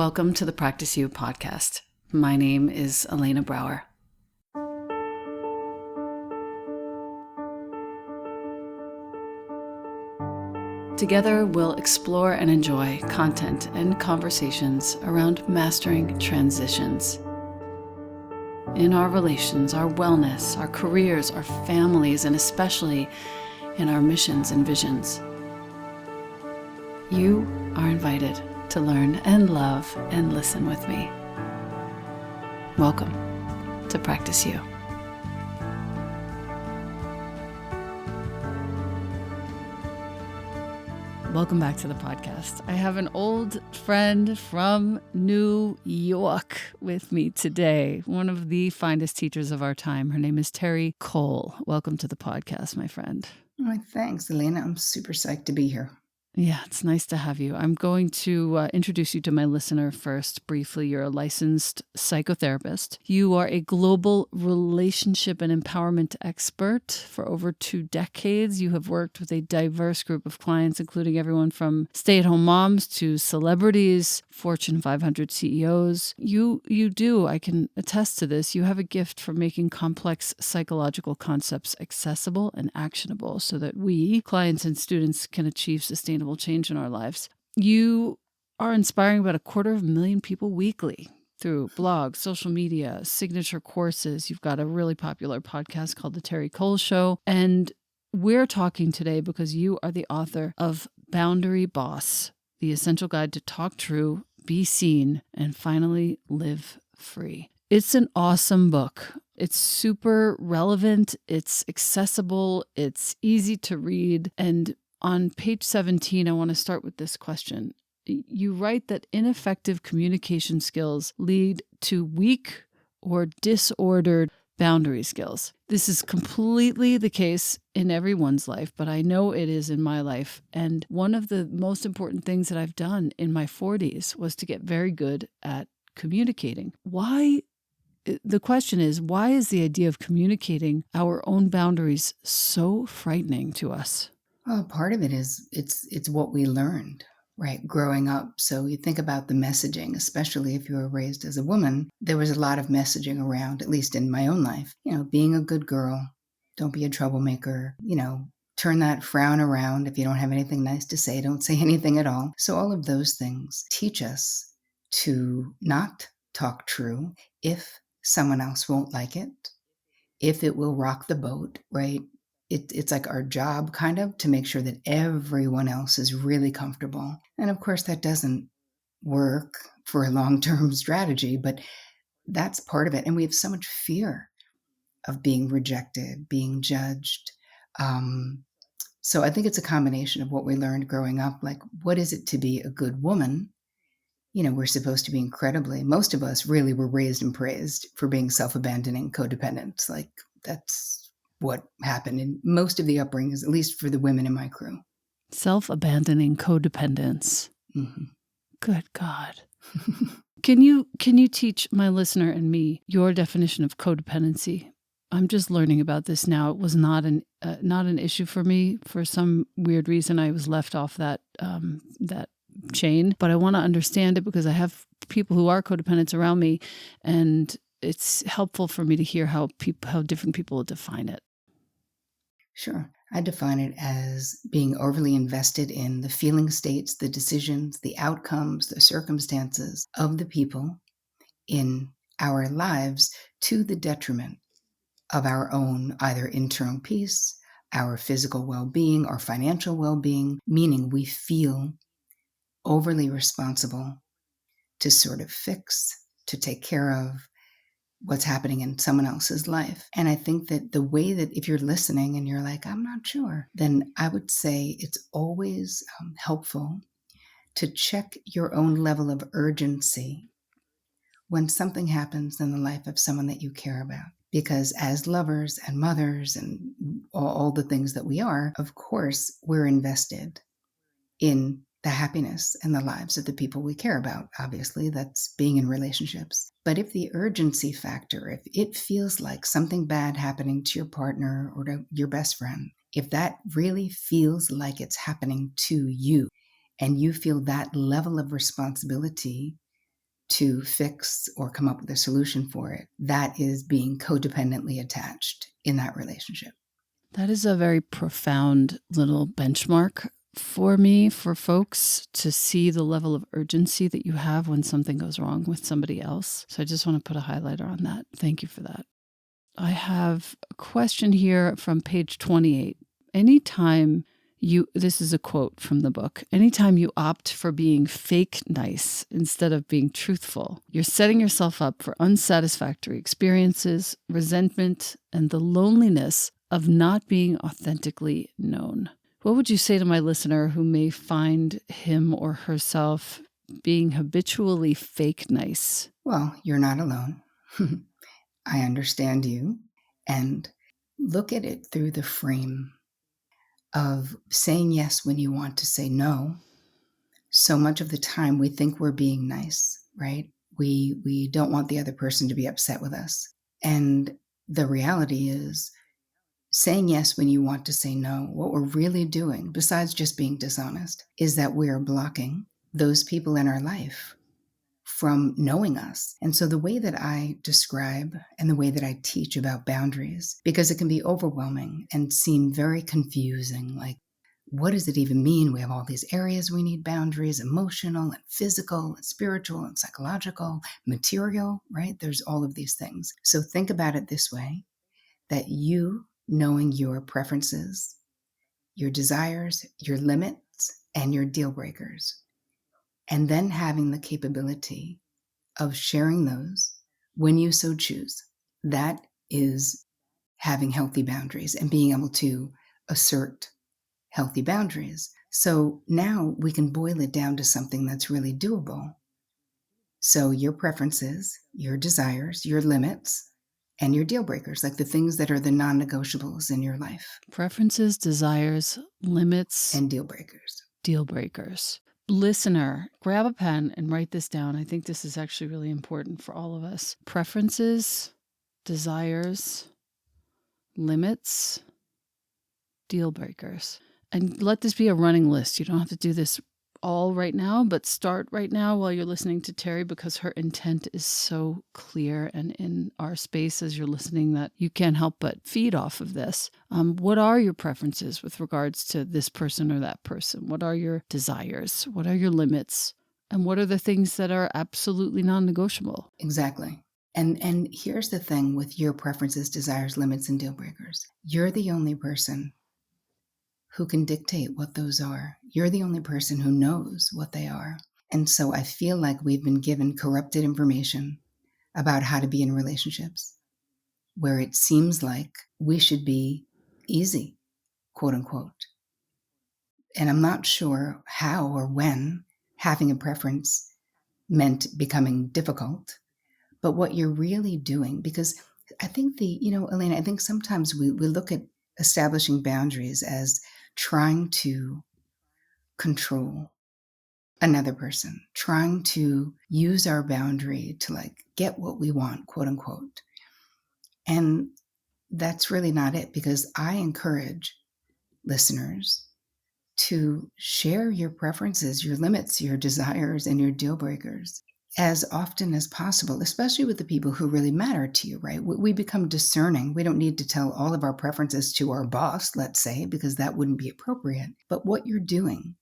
Welcome to the Practice You podcast. My name is Elena Brower. Together, we'll explore and enjoy content and conversations around mastering transitions in our relations, our wellness, our careers, our families, and especially in our missions and visions. You are invited to learn and love and listen with me. Welcome to Practice You. Welcome back to the podcast. I have an old friend from New York with me today, one of the finest teachers of our time. Her name is Terri Cole. Welcome to the podcast, my friend. Oh, thanks, Elena. I'm super psyched to be here. Yeah, it's nice to have you. I'm going to introduce you to my listener first briefly. You're a licensed psychotherapist. You are a global relationship and empowerment expert. For over 2 decades, you have worked with a diverse group of clients, including everyone from stay-at-home moms to celebrities, Fortune 500 CEOs. You do, I can attest to this, you have a gift for making complex psychological concepts accessible and actionable so that we, clients and students, can achieve sustainable change in our lives. You are inspiring about 250,000 people weekly through blogs, social media, signature courses. You've got a really popular podcast called The Terri Cole Show. And we're talking today because you are the author of Boundary Boss, The Essential Guide to Talk True, Be Seen, and Finally Live Free. It's an awesome book. It's super relevant. It's accessible. It's easy to read. And on page 17, I want to start with this question. You write that ineffective communication skills lead to weak or disordered boundary skills. This is completely the case in everyone's life, but I know it is in my life. And one of the most important things that I've done in my 40s was to get very good at communicating. The question is, why is the idea of communicating our own boundaries so frightening to us? Well, part of it is it's what we learned, right, growing up. So you think about the messaging, especially if you were raised as a woman. There was a lot of messaging around, at least in my own life, being a good girl, don't be a troublemaker, turn that frown around. If you don't have anything nice to say, don't say anything at all. So all of those things teach us to not talk true if someone else won't like it, if it will rock the boat, right? It's like our job kind of to make sure that everyone else is really comfortable. And of course, that doesn't work for a long-term strategy, but that's part of it. And we have so much fear of being rejected, being judged. So I think it's a combination of what we learned growing up, like what is it to be a good woman? We're supposed to be most of us really were raised and praised for being self-abandoning codependents. Like that's what happened in most of the upbringings, at least for the women in my crew. Self-abandoning codependence. Mm-hmm. Good God. Can you teach my listener and me your definition of codependency? I'm just learning about this now. It was not an issue for me. For some weird reason, I was left off that chain. But I want to understand it because I have people who are codependents around me, and it's helpful for me to hear how different people define it. Sure. I define it as being overly invested in the feeling states, the decisions, the outcomes, the circumstances of the people in our lives to the detriment of our own either internal peace, our physical well-being, or financial well-being, meaning we feel overly responsible to sort of fix, to take care of what's happening in someone else's life. And I think that the way that if you're listening and you're like, I'm not sure, then I would say it's always helpful to check your own level of urgency when something happens in the life of someone that you care about. Because as lovers and mothers and all the things that we are, of course, we're invested in the happiness and the lives of the people we care about. Obviously, that's being in relationships. But if the urgency factor, if it feels like something bad happening to your partner or to your best friend, if that really feels like it's happening to you and you feel that level of responsibility to fix or come up with a solution for it, that is being codependently attached in that relationship. That is a very profound little benchmark for me, for folks to see the level of urgency that you have when something goes wrong with somebody else. So I just want to put a highlighter on that. Thank you for that. I have a question here from page 28. This is a quote from the book, anytime you opt for being fake nice instead of being truthful, you're setting yourself up for unsatisfactory experiences, resentment, and the loneliness of not being authentically known. What would you say to my listener who may find him or herself being habitually fake nice? Well, you're not alone. I understand you. And look at it through the frame of saying yes when you want to say no. So much of the time we think we're being nice, right? We don't want the other person to be upset with us. And the reality is, saying yes when you want to say no, what we're really doing, besides just being dishonest, is that we are blocking those people in our life from knowing us. And so the way that I describe and the way that I teach about boundaries, because it can be overwhelming and seem very confusing, like, what does it even mean? We have all these areas we need boundaries, emotional and physical and spiritual and psychological, material, right? There's all of these things. So think about it this way, that you knowing your preferences, your desires, your limits, and your deal breakers, and then having the capability of sharing those when you so choose. That is having healthy boundaries and being able to assert healthy boundaries. So now we can boil it down to something that's really doable. So your preferences, your desires, your limits, and your deal breakers, like the things that are the non-negotiables in your life. Preferences, desires, limits, And deal breakers. Deal breakers. Listener, grab a pen and write this down. I think this is actually really important for all of us. Preferences, desires, limits, deal breakers. And let this be a running list. You don't have to do this all right now, but start right now while you're listening to Terri, because her intent is so clear and in our space as you're listening that you can't help but feed off of this. What are your preferences with regards to this person or that person? What are your desires? What are your limits? And what are the things that are absolutely non-negotiable? Exactly. And here's the thing with your preferences, desires, limits, and deal breakers. You're the only person who can dictate what those are. You're the only person who knows what they are. And so I feel like we've been given corrupted information about how to be in relationships, where it seems like we should be easy, quote unquote. And I'm not sure how or when having a preference meant becoming difficult, but what you're really doing, because I think Elena, I think sometimes we look at establishing boundaries as trying to control another person, trying to use our boundary to like get what we want, quote unquote. And that's really not it, because I encourage listeners to share your preferences, your limits, your desires, and your deal breakers as often as possible, especially with the people who really matter to you, right? We become discerning. We don't need to tell all of our preferences to our boss, let's say, because that wouldn't be appropriate. But what you're doing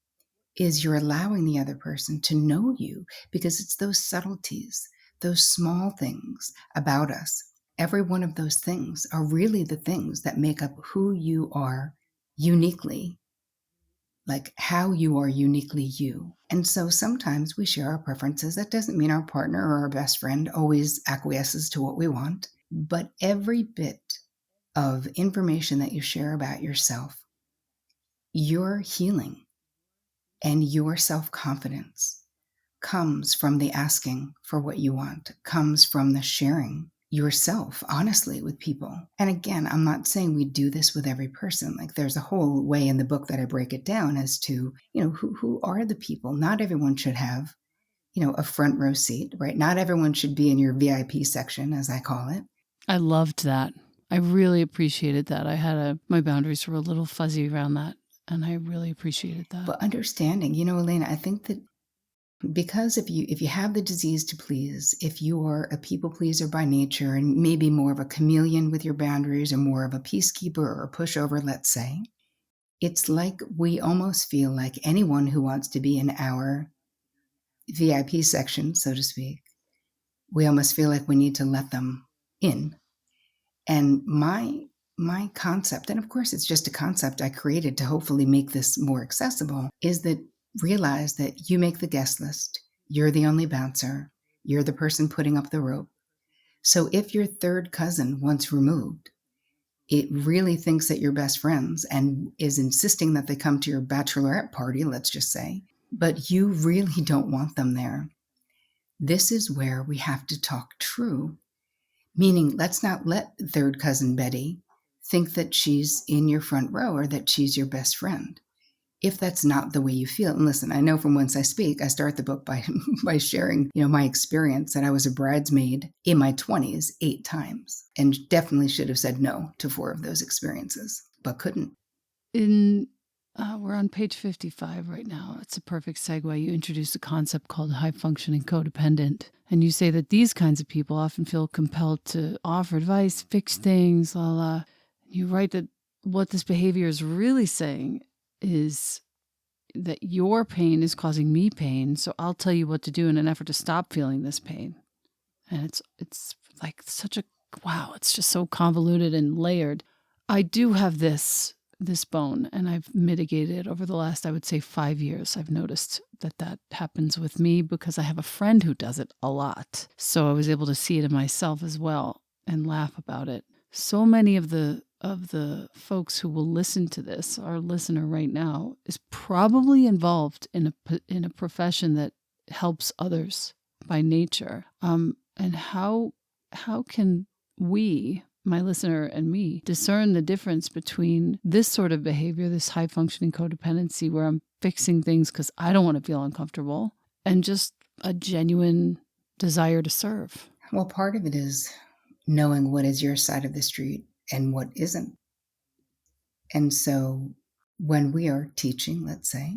is you're allowing the other person to know you, because it's those subtleties, those small things about us. Every one of those things are really the things that make up who you are uniquely, like how you are uniquely you. And so sometimes we share our preferences. That doesn't mean our partner or our best friend always acquiesces to what we want, but every bit of information that you share about yourself, your healing and your self-confidence comes from the asking for what you want, comes from the sharing yourself honestly with people. And again, I'm not saying we do this with every person. Like there's a whole way in the book that I break it down as to, who are the people. Not everyone should have, a front row seat, right? Not everyone should be in your VIP section, as I call it. I loved that. I really appreciated that. My boundaries were a little fuzzy around that, and I really appreciated that. But understanding, Elena, I think that Because if you have the disease to please, if you are a people pleaser by nature and maybe more of a chameleon with your boundaries or more of a peacekeeper or a pushover, let's say, it's like we almost feel like anyone who wants to be in our VIP section, so to speak, we almost feel like we need to let them in. And my concept, and of course it's just a concept I created to hopefully make this more accessible, is that realize that you make the guest list. You're the only bouncer. You're the person putting up the rope. So if your third cousin wants removed, it really thinks that you're best friends and is insisting that they come to your bachelorette party, let's just say, but you really don't want them there. This is where we have to talk true. Meaning, let's not let third cousin Betty think that she's in your front row or that she's your best friend. If that's not the way you feel, and listen, I know from whence I speak, I start the book by by sharing, my experience that I was a bridesmaid in my 20s 8 times and definitely should have said no to 4 of those experiences, but couldn't. We're on page 55 right now. It's a perfect segue. You introduce a concept called high-functioning codependent. And you say that these kinds of people often feel compelled to offer advice, fix things, la la. You write that what this behavior is really saying is that your pain is causing me pain, so I'll tell you what to do in an effort to stop feeling this pain. And it's like such a, wow, it's just so convoluted and layered. I do have this bone, and I've mitigated it over the last, I would say, 5 years. I've noticed that happens with me because I have a friend who does it a lot. So I was able to see it in myself as well and laugh about it. So many of the folks who will listen to this, our listener right now, is probably involved in a profession that helps others by nature. And how can we, my listener and me, discern the difference between this sort of behavior, this high-functioning codependency where I'm fixing things because I don't want to feel uncomfortable, and just a genuine desire to serve? Well, part of it is knowing what is your side of the street and what isn't. And so when we are teaching, let's say,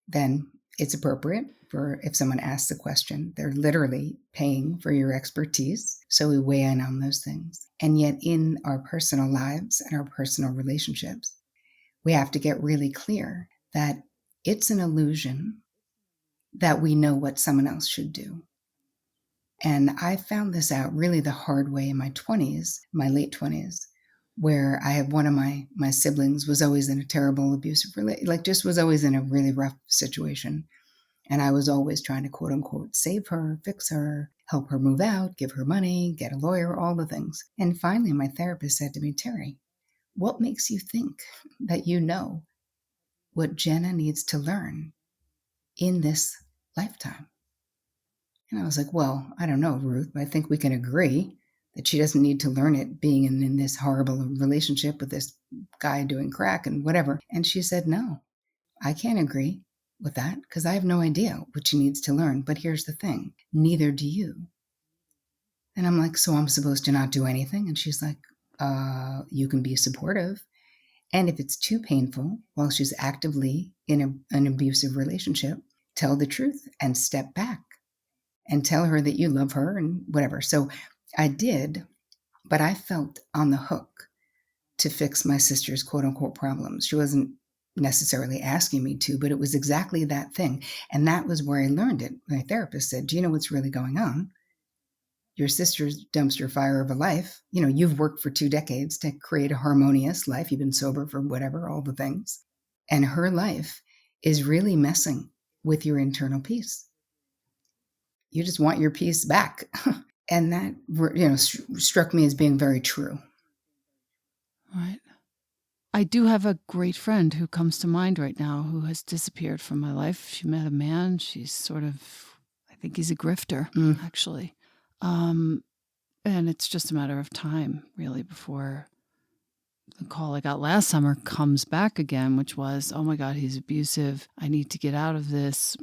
then it's appropriate for if someone asks a question, they're literally paying for your expertise. So we weigh in on those things. And yet in our personal lives and our personal relationships, we have to get really clear that it's an illusion that we know what someone else should do. And I found this out really the hard way in my 20s, my late 20s, where I had one of my siblings was always in a terrible abusive just was always in a really rough situation. And I was always trying to quote unquote save her, fix her, help her move out, give her money, get a lawyer, all the things. And finally my therapist said to me, Terri, what makes you think that you know what Jenna needs to learn in this lifetime? And I was like, well, I don't know, Ruth, but I think we can agree that she doesn't need to learn it being in this horrible relationship with this guy doing crack and whatever. And she said, no, I can't agree with that because I have no idea what she needs to learn. But here's the thing, neither do you. And I'm like, so I'm supposed to not do anything? And she's like, you can be supportive. And if it's too painful while she's actively in an abusive relationship, tell the truth and step back and tell her that you love her and whatever. So I did, but I felt on the hook to fix my sister's quote unquote problems. She wasn't necessarily asking me to, but it was exactly that thing. And that was where I learned it. My therapist said, do you know what's really going on? Your sister's dumpster fire of a life. You've worked for 2 decades to create a harmonious life. You've been sober for whatever, all the things. And her life is really messing with your internal peace. You just want your peace back. And that, struck me as being very true. Right. I do have a great friend who comes to mind right now who has disappeared from my life. She met a man. She's sort of, I think he's a grifter, actually. And it's just a matter of time, really, before the call I got last summer comes back again, which was, oh my God, he's abusive. I need to get out of this.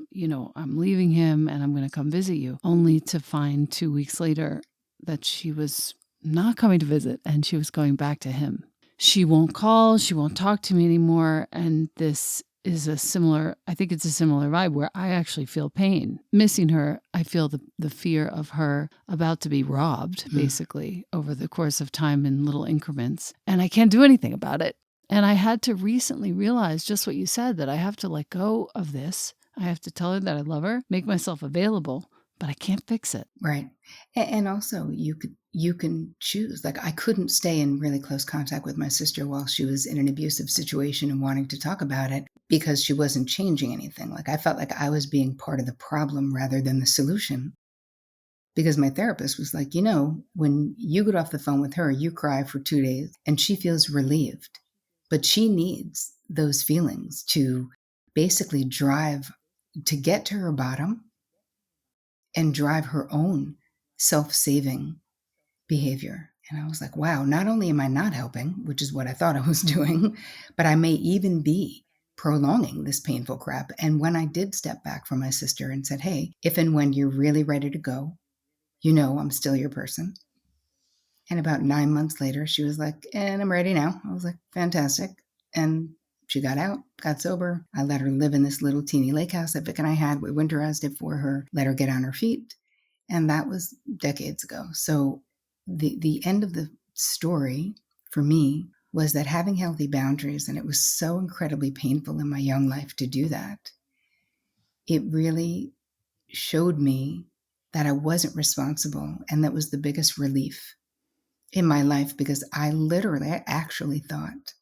I'm leaving him and I'm going to come visit you. Only to find 2 weeks later that she was not coming to visit and she was going back to him. She won't call. She won't talk to me anymore. And this is a similar, I think it's a similar vibe where I actually feel pain. Missing her, I feel the fear of her about to be robbed, basically, over the course of time in little increments. And I can't do anything about it. And I had to recently realize just what you said, that I have to let go of this. I have to tell her that I love her, make myself available, but I can't fix it. Right. And also you can choose. Like, I couldn't stay in really close contact with my sister while she was in an abusive situation and wanting to talk about it because she wasn't changing anything. Like, I felt like I was being part of the problem rather than the solution. Because my therapist was like, when you get off the phone with her, you cry for 2 days and she feels relieved. But she needs those feelings to basically to get to her bottom and drive her own self-saving behavior. And I was like, wow, not only am I not helping, which is what I thought I was doing, but I may even be prolonging this painful crap. And when I did step back from my sister and said, hey, if and when you're really ready to go, I'm still your person. And about 9 months later, she was like, and I'm ready now. I was like, fantastic. And she got out, got sober. I let her live in this little teeny lake house that Vic and I had. We winterized it for her, let her get on her feet. And that was decades ago. So the end of the story for me was that having healthy boundaries, and it was so incredibly painful in my young life to do that, it really showed me that I wasn't responsible. And that was the biggest relief in my life, because I actually thought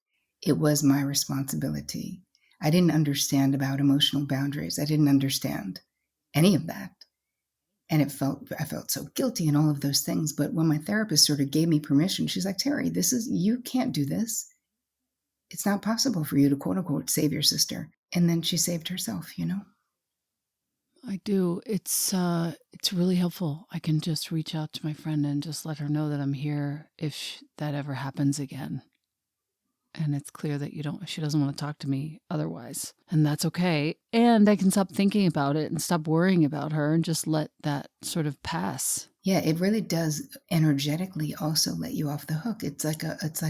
it was my responsibility. I didn't understand about emotional boundaries. I didn't understand any of that. And I felt so guilty and all of those things. But when my therapist sort of gave me permission, she's like, Terri, you can't do this. It's not possible for you to quote unquote save your sister. And then she saved herself, I do. It's really helpful. I can just reach out to my friend and just let her know that I'm here if that ever happens again. And it's clear that she doesn't want to talk to me otherwise. And that's okay. And I can stop thinking about it and stop worrying about her and just let that sort of pass. Yeah, it really does energetically also let you off the hook. It's like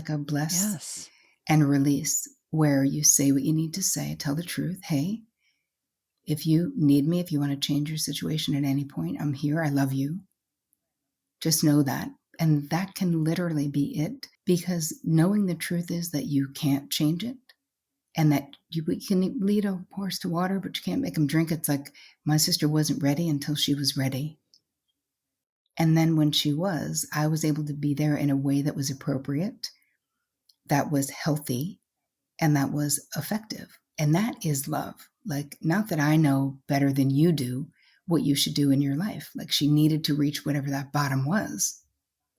a bless Yes. and release, where you say what you need to say, tell the truth. Hey, if you need me, if you want to change your situation at any point, I'm here. I love you. Just know that. And that can literally be it, because knowing the truth is that you can't change it, and that you can lead a horse to water, but you can't make him drink. It's like my sister wasn't ready until she was ready. And then when she was, I was able to be there in a way that was appropriate, that was healthy, and that was effective. And that is love. Like, not that I know better than you do what you should do in your life. Like, she needed to reach whatever that bottom was.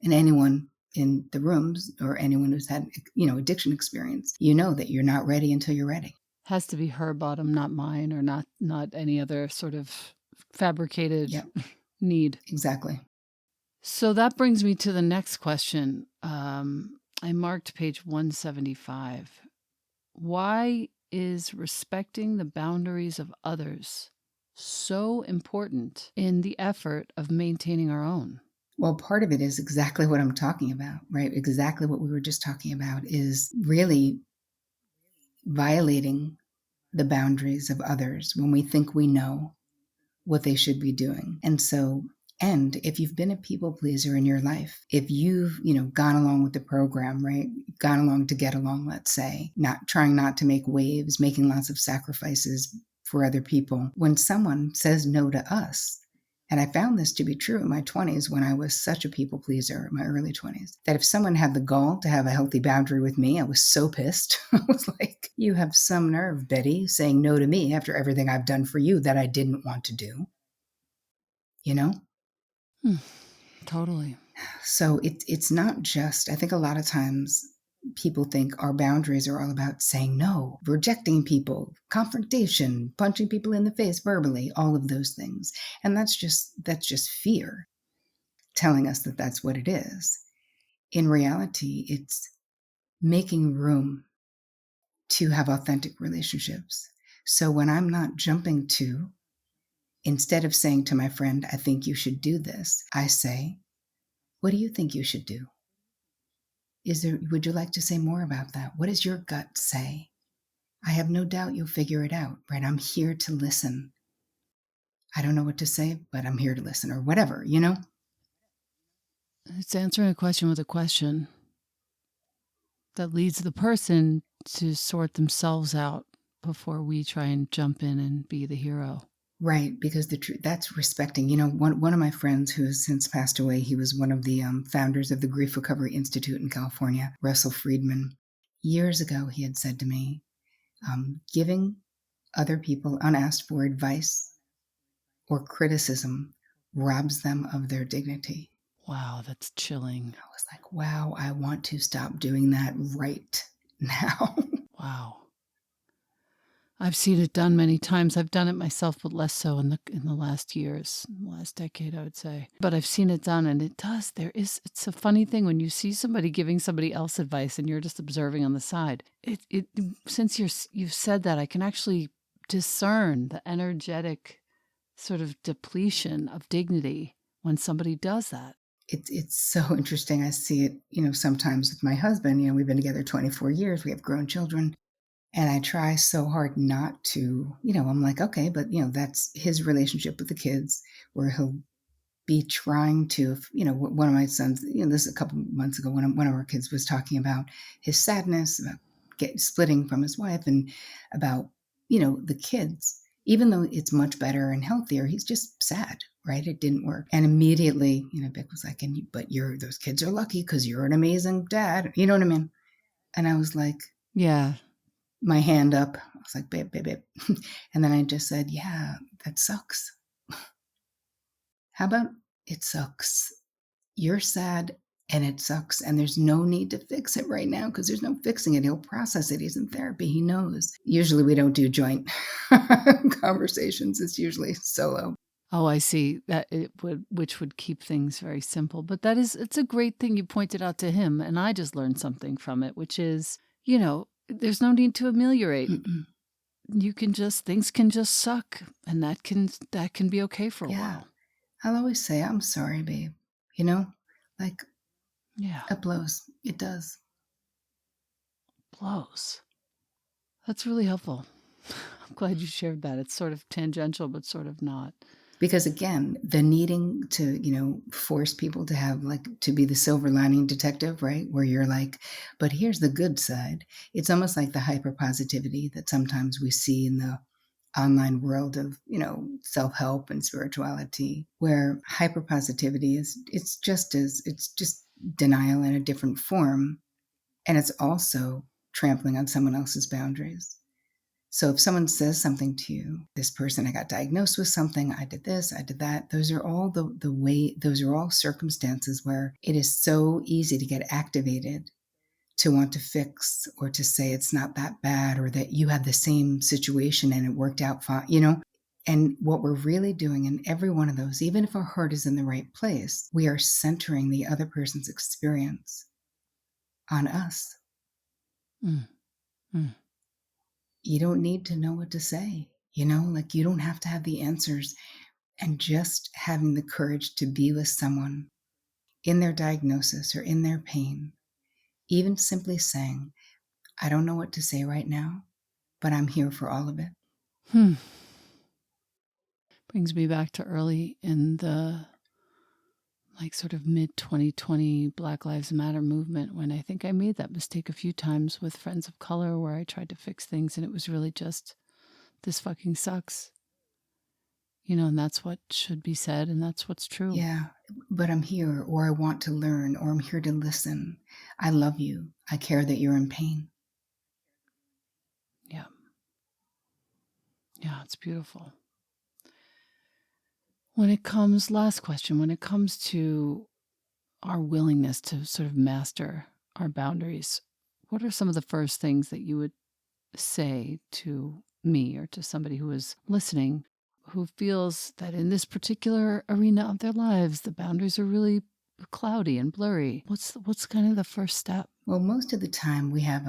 And anyone in the rooms, or anyone who's had, addiction experience, that you're not ready until you're ready. Has to be her bottom, not mine, or not any other sort of fabricated need. Exactly. So that brings me to the next question. I marked page 175. Why is respecting the boundaries of others so important in the effort of maintaining our own? Well, part of it is exactly what I'm talking about, right? Exactly what we were just talking about is really violating the boundaries of others when we think we know what they should be doing. And if you've been a people pleaser in your life, if you've, gone along with the program, right? Gone along to get along, let's say, trying not to make waves, making lots of sacrifices for other people. When someone says no to us, and I found this to be true in my 20s, when I was such a people pleaser in my early 20s, that if someone had the gall to have a healthy boundary with me, I was so pissed. I was like, you have some nerve, Betty, saying no to me after everything I've done for you that I didn't want to do. Totally. So it's not just, I think a lot of times people think our boundaries are all about saying no, rejecting people, confrontation, punching people in the face verbally, all of those things. And that's just fear telling us that that's what it is. In reality, it's making room to have authentic relationships. So when I'm not jumping to, instead of saying to my friend, I think you should do this, I say, what do you think you should do? Would you like to say more about that? What does your gut say? I have no doubt you'll figure it out, right? I'm here to listen. I don't know what to say, but I'm here to listen, or whatever, you know? It's answering a question with a question that leads the person to sort themselves out before we try and jump in and be the hero. Right, because that's respecting. You know, one of my friends who has since passed away, he was one of the founders of the Grief Recovery Institute in California, Russell Friedman. Years ago, he had said to me, giving other people unasked for advice or criticism robs them of their dignity. Wow, that's chilling. I was like, wow, I want to stop doing that right now. Wow. I've seen it done many times. I've done it myself, but less so in the last years, last decade, I would say. But I've seen it done, and it does. It's a funny thing when you see somebody giving somebody else advice, and you're just observing on the side. Since you've said that, I can actually discern the energetic sort of depletion of dignity when somebody does that. It's so interesting. I see it, you know, sometimes with my husband. You know, we've been together 24 years. We have grown children. And I try so hard not to, you know, I'm like, okay, but, you know, that's his relationship with the kids, where he'll be trying to, you know, one of my sons, you know, this is a couple months ago, one of our kids was talking about his sadness, about splitting from his wife, and about, you know, the kids. Even though it's much better and healthier, he's just sad, right? It didn't work. And immediately, you know, Vic was like, but those kids are lucky because you're an amazing dad. You know what I mean? And I was like, Yeah. my hand up. I was like, babe, babe, babe. And then I just said, yeah, that sucks. How about it sucks? You're sad and it sucks. And there's no need to fix it right now because there's no fixing it. He'll process it. He's in therapy. He knows. Usually we don't do joint conversations. It's usually solo. Oh, I see. Which would keep things very simple. But it's a great thing you pointed out to him, and I just learned something from it, which is, there's no need to ameliorate. Mm-mm. Things can just suck, and that can be okay for a Yeah. while. I'll always say, I'm sorry, babe. You know, like Yeah, it blows. It does. blows. That's really helpful. I'm glad you shared that. It's sort of tangential, but sort of not. Because again, the needing to, you know, force people to have like to be the silver lining detective, right? Where you're like, but here's the good side. It's almost like the hyper positivity that sometimes we see in the online world of, you know, self-help and spirituality, where hyper positivity it's just denial in a different form. And it's also trampling on someone else's boundaries. So if someone says something to you, this person, I got diagnosed with something, I did this, I did that, those are all those are all circumstances where it is so easy to get activated to want to fix or to say it's not that bad or that you had the same situation and it worked out fine, you know? And what we're really doing in every one of those, even if our heart is in the right place, we are centering the other person's experience on us. Mm, mm. You don't need to know what to say, you know, like you don't have to have the answers. And just having the courage to be with someone in their diagnosis or in their pain, even simply saying, I don't know what to say right now, but I'm here for all of it. Hmm. Brings me back to early in the sort of mid 2020 Black Lives Matter movement, when I think I made that mistake a few times with friends of color where I tried to fix things and it was really just, this fucking sucks. And that's what should be said, and that's what's true. Yeah, but I'm here, or I want to learn, or I'm here to listen. I love you. I care that you're in pain. Yeah. Yeah, it's beautiful. Last question, when it comes to our willingness to sort of master our boundaries, what are some of the first things that you would say to me or to somebody who is listening who feels that in this particular arena of their lives, the boundaries are really cloudy and blurry? What's kind of the first step? Well, most of the time we have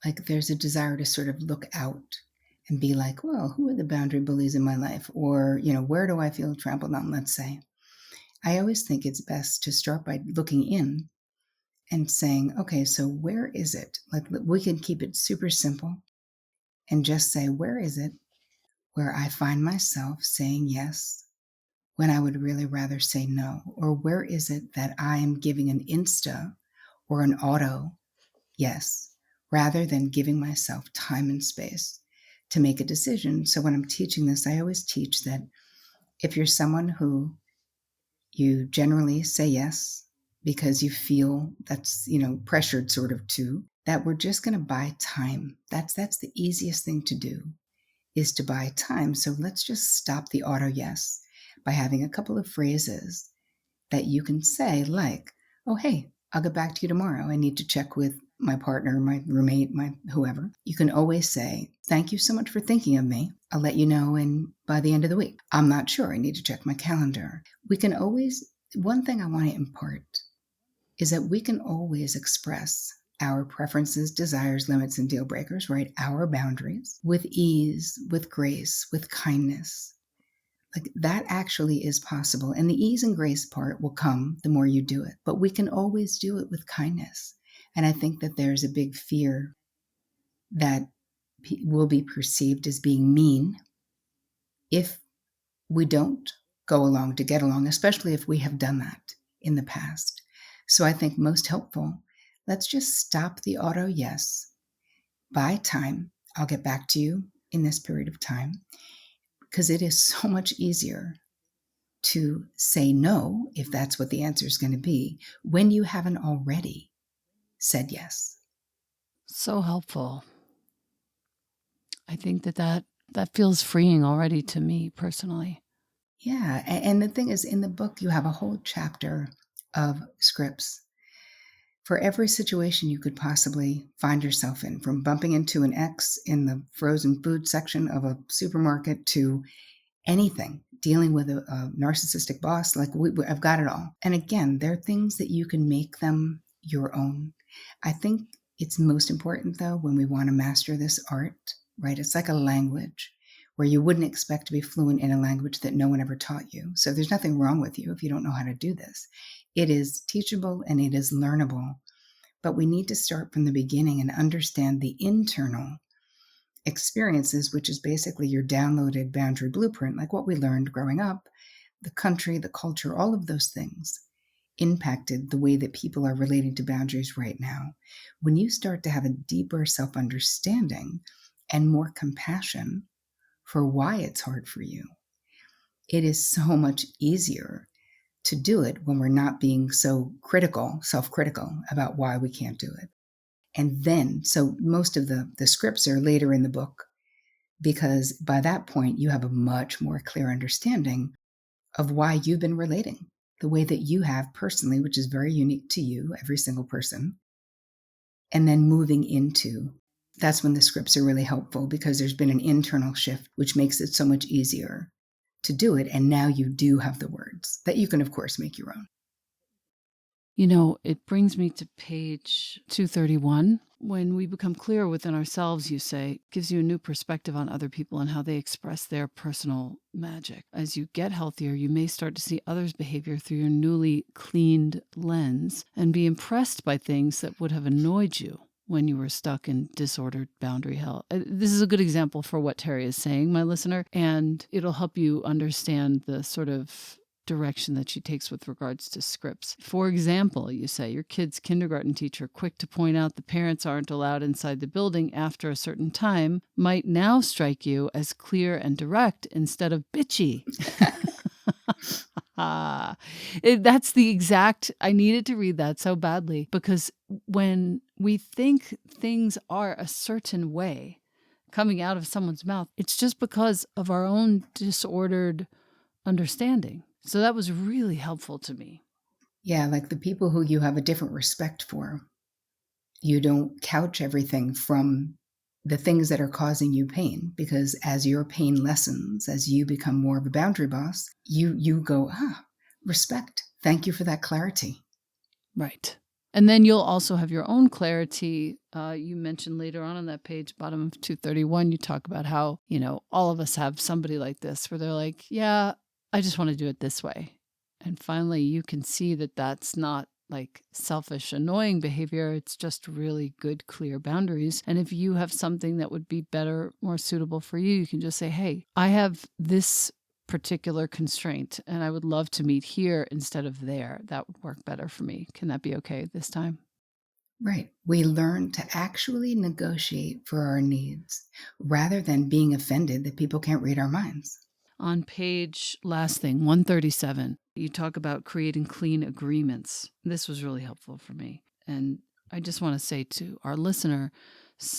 like there's a desire to sort of look out and be like, well, who are the boundary bullies in my life? Or, you know, where do I feel trampled on, let's say. I always think it's best to start by looking in and saying, okay, so where is it? Like we can keep it super simple. and just say, where is it where I find myself saying yes when I would really rather say no? Or where is it that I am giving an insta or an auto yes, rather than giving myself time and space to make a decision? So when I'm teaching this, I always teach that if you're someone who you generally say yes because you feel that's, pressured sort of to, that we're just going to buy time. That's the easiest thing to do, is to buy time. So let's just stop the auto yes by having a couple of phrases that you can say, like, oh, hey, I'll get back to you tomorrow. I need to check with my partner, my roommate, my whoever. You can always say, thank you so much for thinking of me. I'll let you know by the end of the week. I'm not sure. I need to check my calendar. We can always, one thing I want to impart is that we can always express our preferences, desires, limits, and deal breakers, right? Our boundaries with ease, with grace, with kindness. Like, that actually is possible. And the ease and grace part will come the more you do it. But we can always do it with kindness. And I think that there's a big fear that will be perceived as being mean if we don't go along to get along, especially if we have done that in the past. So I think most helpful, let's just stop the auto yes, buy time. I'll get back to you in this period of time, because it is so much easier to say no, if that's what the answer is going to be, when you haven't already said yes. So helpful. I think that feels freeing already to me personally. Yeah. And the thing is, in the book, you have a whole chapter of scripts for every situation you could possibly find yourself in, from bumping into an ex in the frozen food section of a supermarket to anything, dealing with a narcissistic boss. Like, I've got it all. And again, there are things that you can make them your own. I think it's most important, though, when we want to master this art, right? It's like a language where you wouldn't expect to be fluent in a language that no one ever taught you. So there's nothing wrong with you if you don't know how to do this. It is teachable and it is learnable, but we need to start from the beginning and understand the internal experiences, which is basically your downloaded boundary blueprint, like what we learned growing up, the country, the culture, all of those things impacted the way that people are relating to boundaries right now. When you start to have a deeper self-understanding and more compassion for why it's hard for you, it is so much easier to do it when we're not being so self-critical about why we can't do it. And then, so most of the scripts are later in the book, because by that point, you have a much more clear understanding of why you've been relating the way that you have personally, which is very unique to you, every single person. And then moving into, that's when the scripts are really helpful, because there's been an internal shift, which makes it so much easier to do it. And now you do have the words that you can, of course, make your own. It brings me to page 231. When we become clear within ourselves, you say, gives you a new perspective on other people and how they express their personal magic. As you get healthier, you may start to see others' behavior through your newly cleaned lens and be impressed by things that would have annoyed you when you were stuck in disordered boundary hell. This is a good example for what Terri is saying, my listener, and it'll help you understand the sort of direction that she takes with regards to scripts. For example, you say your kid's kindergarten teacher, quick to point out the parents aren't allowed inside the building after a certain time, might now strike you as clear and direct instead of bitchy. That's the exact, I needed to read that so badly, because when we think things are a certain way coming out of someone's mouth, it's just because of our own disordered understanding. So that was really helpful to me. Yeah, like the people who you have a different respect for, you don't couch everything from the things that are causing you pain, because as your pain lessens, as you become more of a boundary boss, you go, respect. Thank you for that clarity. Right. And then you'll also have your own clarity. You mentioned later on that page, bottom of 231, you talk about how, all of us have somebody like this where they're like, yeah, I just want to do it this way. And finally, you can see that that's not like selfish, annoying behavior. It's just really good, clear boundaries. And if you have something that would be better, more suitable for you, you can just say, hey, I have this particular constraint and I would love to meet here instead of there. That would work better for me. Can that be okay this time? Right. We learn to actually negotiate for our needs rather than being offended that people can't read our minds. On page, last thing, 137, you talk about creating clean agreements. This was really helpful for me. And I just want to say to our listener,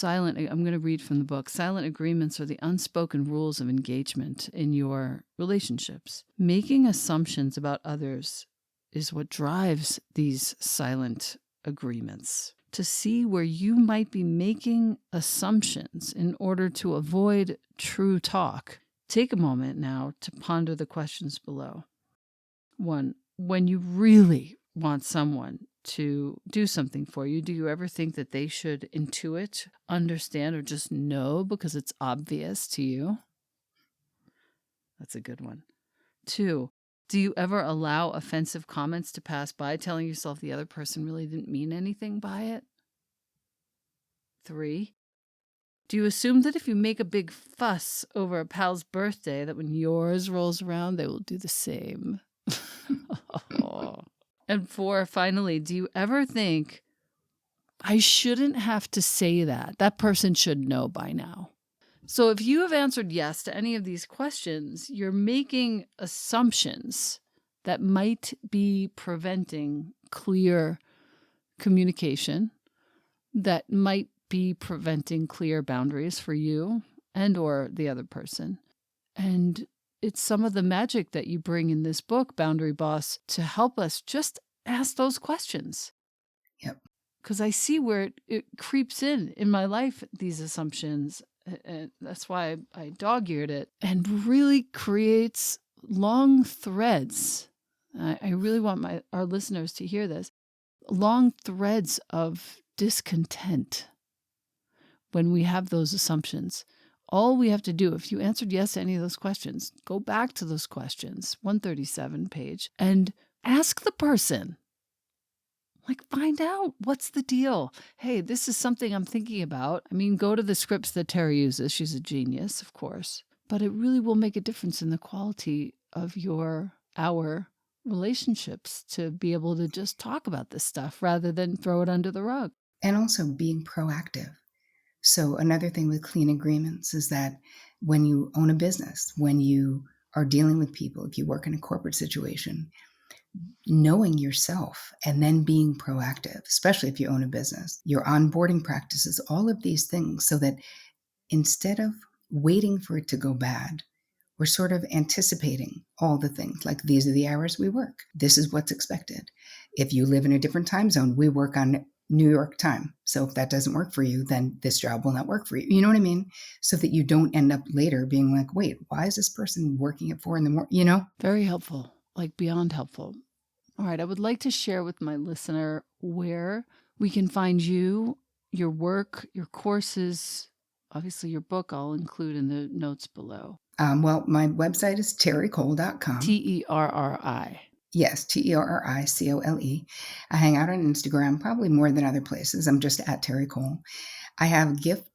I'm going to read from the book. Silent agreements are the unspoken rules of engagement in your relationships. Making assumptions about others is what drives these silent agreements. To see where you might be making assumptions in order to avoid true talk, take a moment now to ponder the questions below. 1. When you really want someone to do something for you, do you ever think that they should intuit, understand, or just know because it's obvious to you? That's a good one. 2. Do you ever allow offensive comments to pass by, telling yourself the other person really didn't mean anything by it? 3. Do you assume that if you make a big fuss over a pal's birthday, that when yours rolls around, they will do the same? And 4, finally, do you ever think, I shouldn't have to say that? That person should know by now. So if you have answered yes to any of these questions, you're making assumptions that might be preventing clear communication, that might be preventing clear boundaries for you and or the other person. And it's some of the magic that you bring in this book, Boundary Boss, to help us just ask those questions. Yep. Because I see where it creeps in my life, these assumptions. And that's why I dog-eared it, and really creates long threads. I really want our listeners to hear this. Long threads of discontent when we have those assumptions. All we have to do, if you answered yes to any of those questions, go back to those questions, 137 page, and ask the person. Like, find out what's the deal. Hey, this is something I'm thinking about. I mean, go to the scripts that Terri uses. She's a genius, of course. But it really will make a difference in the quality of our relationships to be able to just talk about this stuff rather than throw it under the rug. And also being proactive. So another thing with clean agreements is that when you own a business, when you are dealing with people, if you work in a corporate situation, knowing yourself and then being proactive, especially if you own a business, your onboarding practices, all of these things, so that instead of waiting for it to go bad, we're sort of anticipating all the things, like these are the hours we work. This is what's expected. If you live in a different time zone, we work on New York time. So if that doesn't work for you, then this job will not work for you. You know what I mean? So that you don't end up later being like, wait, why is this person working at 4 a.m? Very helpful, like beyond helpful. All right, I would like to share with my listener where we can find you, your work, your courses, obviously your book I'll include in the notes below. Well, my website is terricole.com. Terri. Yes, TerriCole. I hang out on Instagram, probably more than other places. I'm just at Terri Cole. I have a gift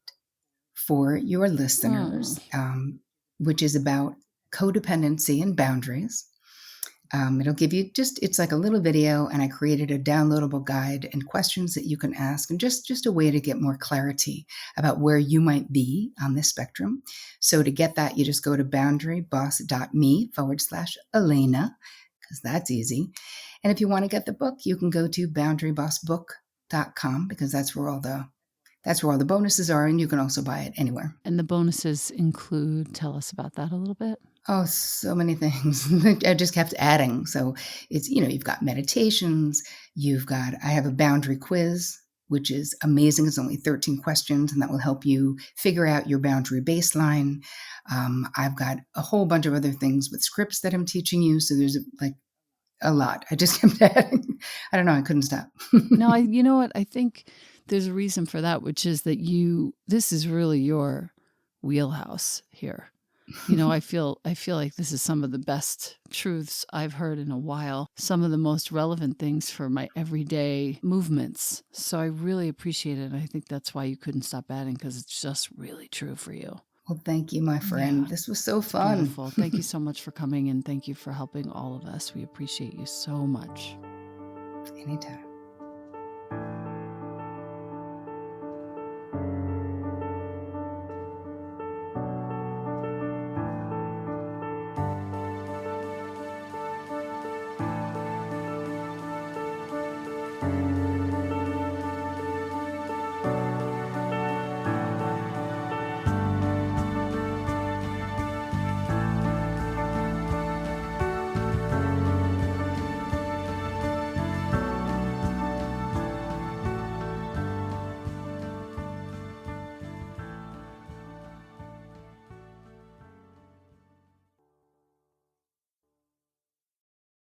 for your listeners, which is about codependency and boundaries. It'll give you it's like a little video, and I created a downloadable guide and questions that you can ask, and just a way to get more clarity about where you might be on this spectrum. So to get that, you just go to boundaryboss.me/Elena, because that's easy. And if you want to get the book, you can go to boundarybossbook.com, because that's where all the bonuses are, and you can also buy it anywhere. And the bonuses include, tell us about that a little bit. Oh, so many things. I just kept adding. So it's, you've got meditations, I have a boundary quiz, which is amazing. It's only 13 questions, and that will help you figure out your boundary baseline. I've got a whole bunch of other things with scripts that I'm teaching you. So there's like a lot. I just kept adding. I don't know. I couldn't stop. No, you know what? I think there's a reason for that, which is that this is really your wheelhouse here. I feel like this is some of the best truths I've heard in a while, some of the most relevant things for my everyday movements. So I really appreciate it. I think that's why you couldn't stop adding, because it's just really true for you. Well, thank you, my friend. Yeah, This was so it's fun. beautiful. Thank you so much for coming, and thank you for helping all of us. We appreciate you so much. Anytime.